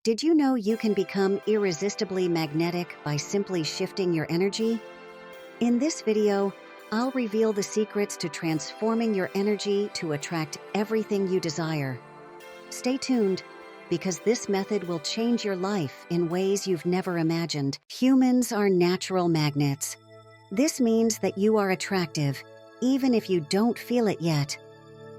Did you know you can become irresistibly magnetic by simply shifting your energy? In this video, I'll reveal the secrets to transforming your energy to attract everything you desire. Stay tuned, because this method will change your life in ways you've never imagined. Humans are natural magnets. This means that you are attractive, even if you don't feel it yet.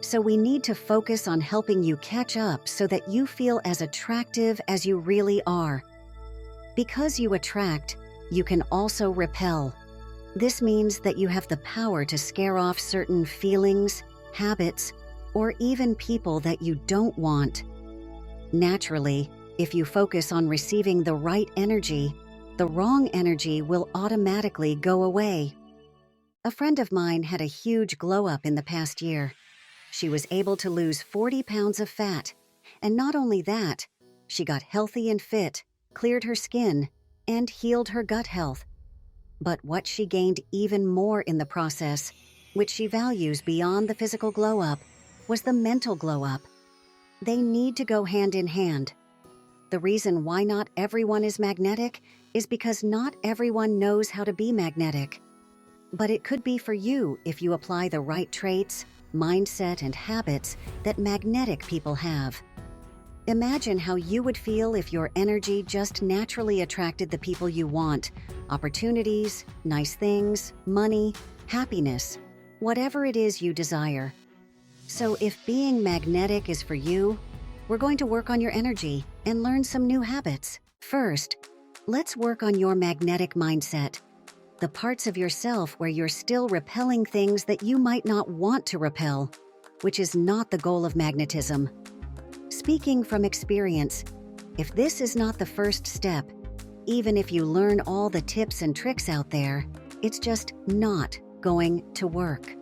So we need to focus on helping you catch up so that you feel as attractive as you really are. Because you attract, you can also repel. This means that you have the power to scare off certain feelings, habits, or even people that you don't want. Naturally, if you focus on receiving the right energy, the wrong energy will automatically go away. A friend of mine had a huge glow-up in the past year. She was able to lose 40 pounds of fat. And not only that, she got healthy and fit, cleared her skin, and healed her gut health. But what she gained even more in the process, which she values beyond the physical glow-up, was the mental glow-up. They need to go hand in hand. The reason why not everyone is magnetic is because not everyone knows how to be magnetic. But it could be for you if you apply the right traits, mindset, and habits that magnetic people have. Imagine how you would feel if your energy just naturally attracted the people you want, opportunities, nice things, money, happiness, whatever it is you desire. So if being magnetic is for you, we're going to work on your energy and learn some new habits. First, let's work on your magnetic mindset. The parts of yourself where you're still repelling things that you might not want to repel, which is not the goal of magnetism. Speaking from experience, if this is not the first step, even if you learn all the tips and tricks out there, it's just not going to work.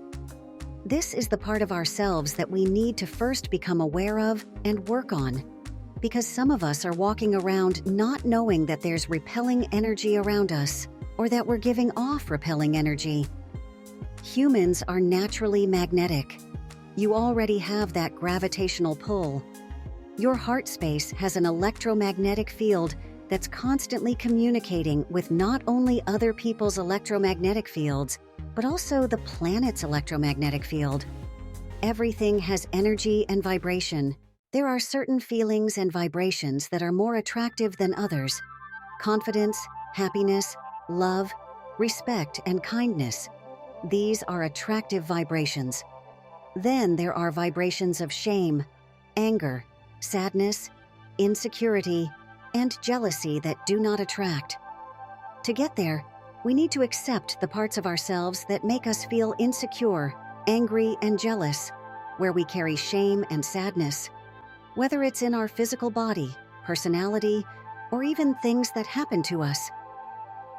This is the part of ourselves that we need to first become aware of and work on, because some of us are walking around not knowing that there's repelling energy around us, or that we're giving off repelling energy. Humans are naturally magnetic. You already have that gravitational pull. Your heart space has an electromagnetic field that's constantly communicating with not only other people's electromagnetic fields, but also the planet's electromagnetic field. Everything has energy and vibration. There are certain feelings and vibrations that are more attractive than others. Confidence, happiness, love, respect, and kindness. These are attractive vibrations. Then there are vibrations of shame, anger, sadness, insecurity, and jealousy that do not attract. To get there, we need to accept the parts of ourselves that make us feel insecure, angry, and jealous, where we carry shame and sadness. Whether it's in our physical body, personality, or even things that happen to us.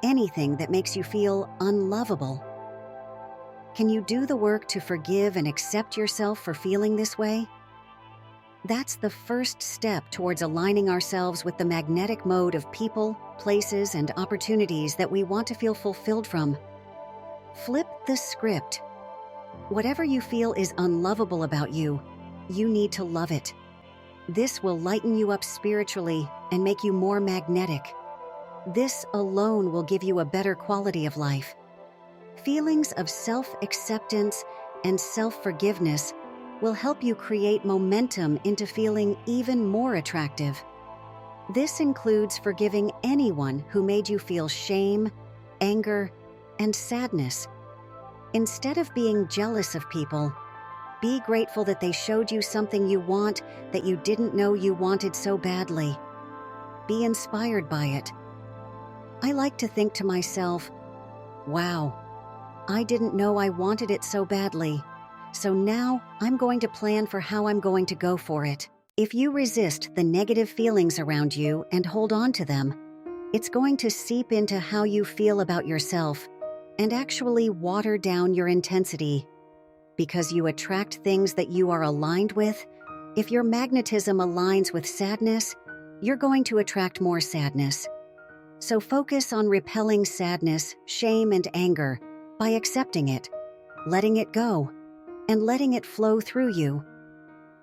Anything that makes you feel unlovable. Can you do the work to forgive and accept yourself for feeling this way? That's the first step towards aligning ourselves with the magnetic mode of people, places, and opportunities that we want to feel fulfilled from. Flip the script. Whatever you feel is unlovable about you, you need to love it. This will lighten you up spiritually and make you more magnetic. This alone will give you a better quality of life. Feelings of self-acceptance and self-forgiveness will help you create momentum into feeling even more attractive. This includes forgiving anyone who made you feel shame, anger, and sadness. Instead of being jealous of people, be grateful that they showed you something you want that you didn't know you wanted so badly. Be inspired by it. I like to think to myself, wow, I didn't know I wanted it so badly, so now I'm going to plan for how I'm going to go for it. If you resist the negative feelings around you and hold on to them, it's going to seep into how you feel about yourself and actually water down your intensity. Because you attract things that you are aligned with, if your magnetism aligns with sadness, you're going to attract more sadness. So focus on repelling sadness, shame, and anger by accepting it, letting it go, and letting it flow through you.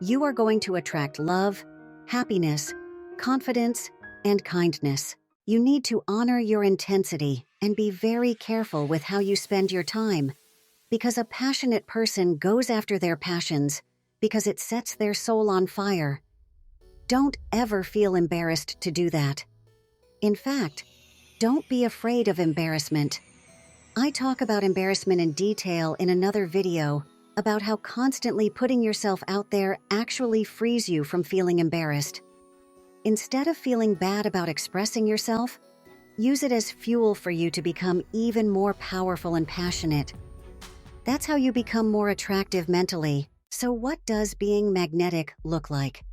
You are going to attract love, happiness, confidence, and kindness. You need to honor your intensity and be very careful with how you spend your time, because a passionate person goes after their passions because it sets their soul on fire. Don't ever feel embarrassed to do that. In fact, don't be afraid of embarrassment. I talk about embarrassment in detail in another video about how constantly putting yourself out there actually frees you from feeling embarrassed. Instead of feeling bad about expressing yourself, use it as fuel for you to become even more powerful and passionate. That's how you become more attractive mentally. So what does being magnetic look like?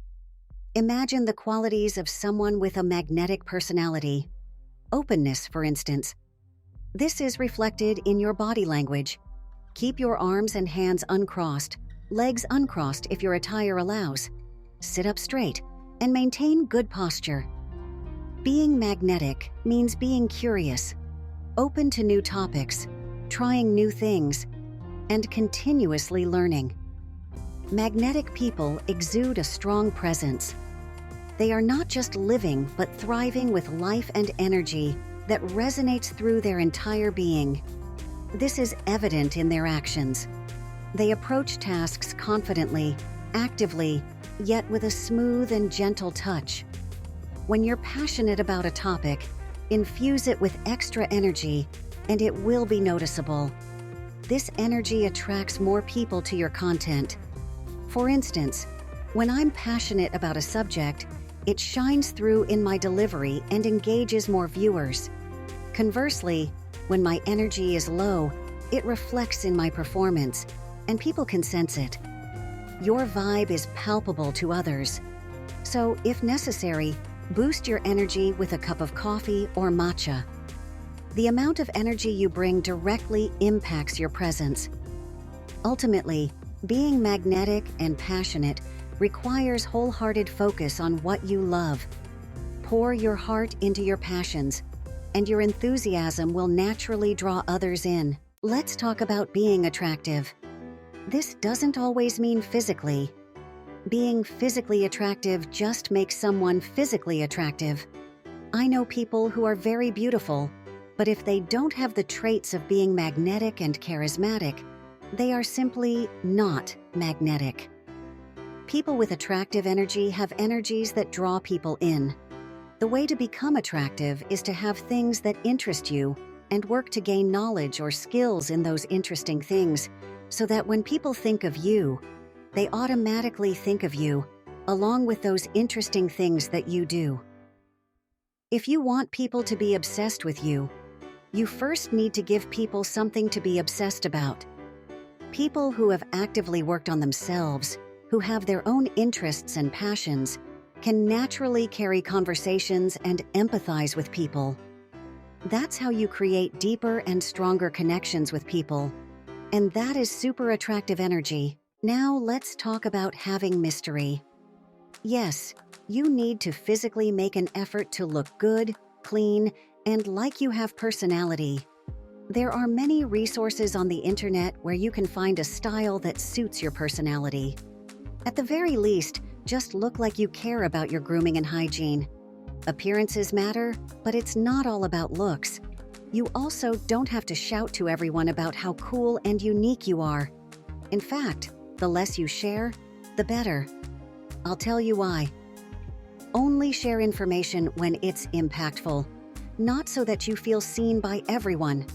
Imagine the qualities of someone with a magnetic personality. Openness, for instance. This is reflected in your body language. Keep your arms and hands uncrossed, legs uncrossed if your attire allows. Sit up straight and maintain good posture. Being magnetic means being curious, open to new topics, trying new things, and continuously learning. Magnetic people exude a strong presence. They are not just living, but thriving with life and energy that resonates through their entire being. This is evident in their actions. They approach tasks confidently, actively, yet with a smooth and gentle touch. When you're passionate about a topic, infuse it with extra energy, and it will be noticeable. This energy attracts more people to your content. For instance, when I'm passionate about a subject, it shines through in my delivery and engages more viewers. Conversely, when my energy is low, it reflects in my performance, and people can sense it. Your vibe is palpable to others. So, if necessary, boost your energy with a cup of coffee or matcha. The amount of energy you bring directly impacts your presence. Ultimately, being magnetic and passionate requires wholehearted focus on what you love. Pour your heart into your passions, and your enthusiasm will naturally draw others in. Let's talk about being attractive. This doesn't always mean physically. Being physically attractive just makes someone physically attractive. I know people who are very beautiful, but if they don't have the traits of being magnetic and charismatic, they are simply not magnetic. People with attractive energy have energies that draw people in. The way to become attractive is to have things that interest you and work to gain knowledge or skills in those interesting things, so that when people think of you, they automatically think of you, along with those interesting things that you do. If you want people to be obsessed with you, you first need to give people something to be obsessed about. People who have actively worked on themselves, who have their own interests and passions, can naturally carry conversations and empathize with people. That's how you create deeper and stronger connections with people. And that is super attractive energy. Now let's talk about having mystery. Yes, you need to physically make an effort to look good, clean, and like you have personality. There are many resources on the internet where you can find a style that suits your personality. At the very least, just look like you care about your grooming and hygiene. Appearances matter, but it's not all about looks. You also don't have to shout to everyone about how cool and unique you are. In fact, the less you share, the better. I'll tell you why. Only share information when it's impactful, not so that you feel seen by everyone.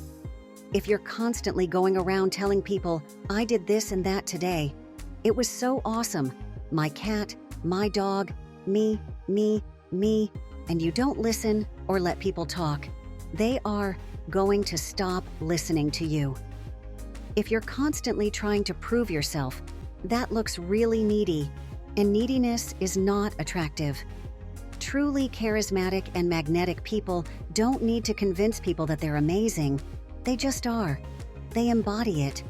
If you're constantly going around telling people, "I did this and that today. It was so awesome. My cat, my dog, me," and you don't listen or let people talk, they are going to stop listening to you. If you're constantly trying to prove yourself, that looks really needy, and neediness is not attractive. Truly charismatic and magnetic people don't need to convince people that they're amazing. They just are. They embody it.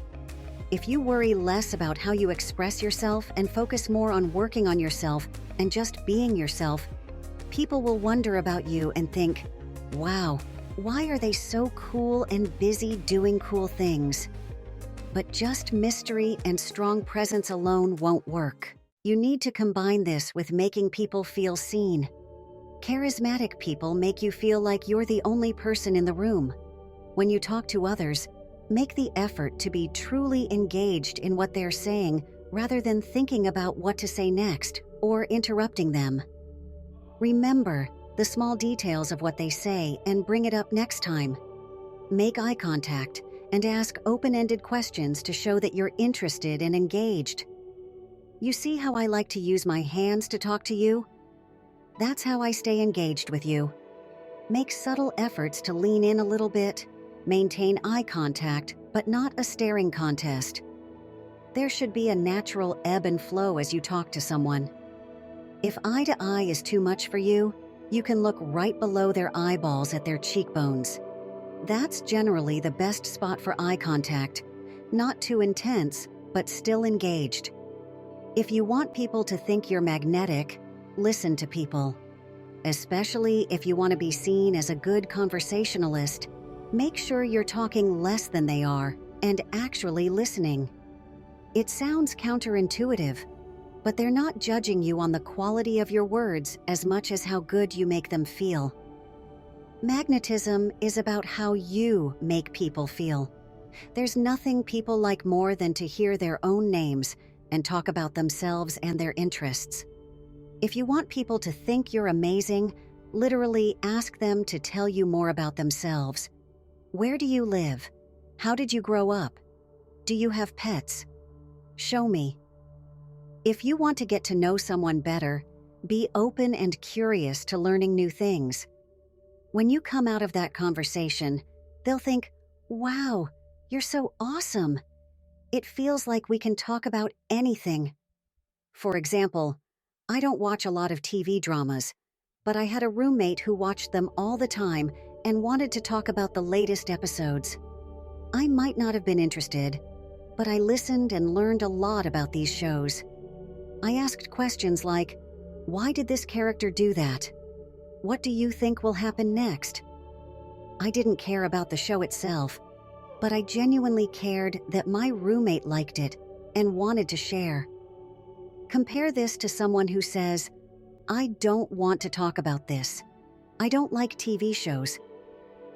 If you worry less about how you express yourself and focus more on working on yourself and just being yourself, people will wonder about you and think, "Wow, why are they so cool and busy doing cool things?" But just mystery and strong presence alone won't work. You need to combine this with making people feel seen. Charismatic people make you feel like you're the only person in the room. When you talk to others, make the effort to be truly engaged in what they're saying rather than thinking about what to say next or interrupting them. Remember the small details of what they say and bring it up next time. Make eye contact and ask open-ended questions to show that you're interested and engaged. You see how I like to use my hands to talk to you? That's how I stay engaged with you. Make subtle efforts to lean in a little bit, maintain eye contact, but not a staring contest. There should be a natural ebb and flow as you talk to someone. If eye to eye is too much for you, you can look right below their eyeballs at their cheekbones. That's generally the best spot for eye contact, not too intense, but still engaged. If you want people to think you're magnetic, listen to people. Especially if you want to be seen as a good conversationalist, make sure you're talking less than they are and actually listening. It sounds counterintuitive, but they're not judging you on the quality of your words as much as how good you make them feel. Magnetism is about how you make people feel. There's nothing people like more than to hear their own names and talk about themselves and their interests. If you want people to think you're amazing, literally ask them to tell you more about themselves. Where do you live? How did you grow up? Do you have pets? Show me. If you want to get to know someone better, be open and curious to learning new things. When you come out of that conversation, they'll think, "Wow, you're so awesome." It feels like we can talk about anything. For example, I don't watch a lot of TV dramas, but I had a roommate who watched them all the time and wanted to talk about the latest episodes. I might not have been interested, but I listened and learned a lot about these shows. I asked questions like, "Why did this character do that? What do you think will happen next?" I didn't care about the show itself, but I genuinely cared that my roommate liked it and wanted to share. Compare this to someone who says, "I don't want to talk about this. I don't like TV shows."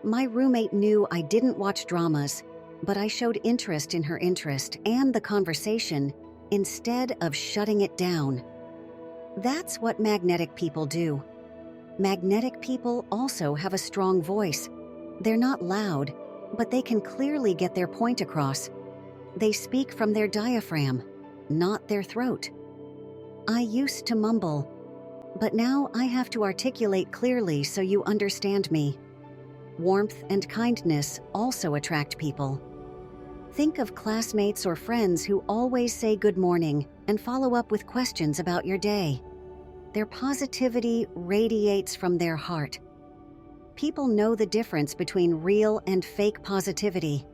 My roommate knew I didn't watch dramas, but I showed interest in her interest and the conversation instead of shutting it down. That's what magnetic people do. Magnetic people also have a strong voice. They're not loud, but they can clearly get their point across. They speak from their diaphragm, not their throat. I used to mumble, but now I have to articulate clearly so you understand me. Warmth and kindness also attract people. Think of classmates or friends who always say good morning and follow up with questions about your day. Their positivity radiates from their heart. People know the difference between real and fake positivity.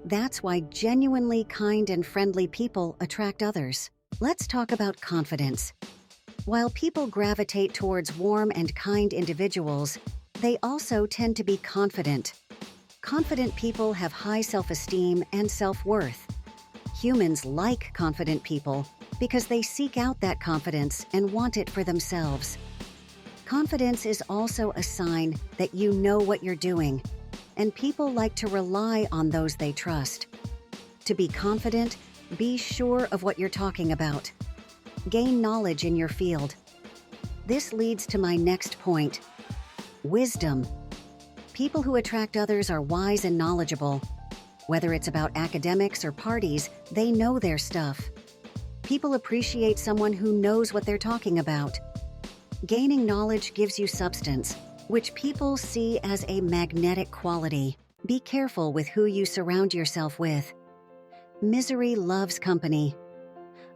That's why genuinely kind and friendly people attract others. Let's talk about confidence. While people gravitate towards warm and kind individuals, they also tend to be confident. Confident people have high self-esteem and self-worth. Humans like confident people because they seek out that confidence and want it for themselves. Confidence is also a sign that you know what you're doing, and people like to rely on those they trust. To be confident, be sure of what you're talking about. Gain knowledge in your field. This leads to my next point: wisdom. People who attract others are wise and knowledgeable. Whether it's about academics or parties, they know their stuff. People appreciate someone who knows what they're talking about. Gaining knowledge gives you substance, which people see as a magnetic quality. Be careful with who you surround yourself with. Misery loves company.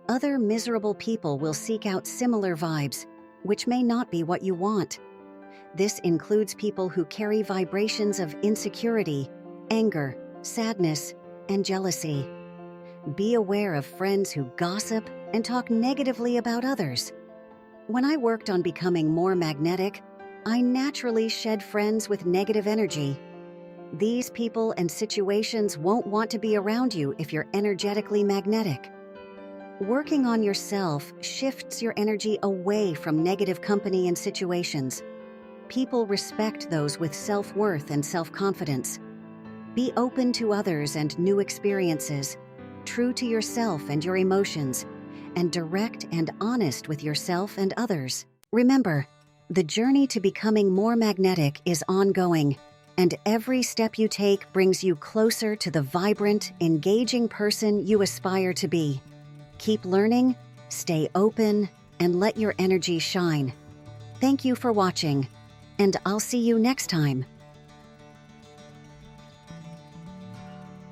Other miserable people will seek out similar vibes, which may not be what you want. This includes people who carry vibrations of insecurity, anger, sadness, and jealousy. Be aware of friends who gossip and talk negatively about others. When I worked on becoming more magnetic, I naturally shed friends with negative energy. These people and situations won't want to be around you if you're energetically magnetic. Working on yourself shifts your energy away from negative company and situations. People respect those with self-worth and self-confidence. Be open to others and new experiences, true to yourself and your emotions, and direct and honest with yourself and others. Remember, the journey to becoming more magnetic is ongoing, and every step you take brings you closer to the vibrant, engaging person you aspire to be. Keep learning, stay open, and let your energy shine. Thank you for watching, and I'll see you next time.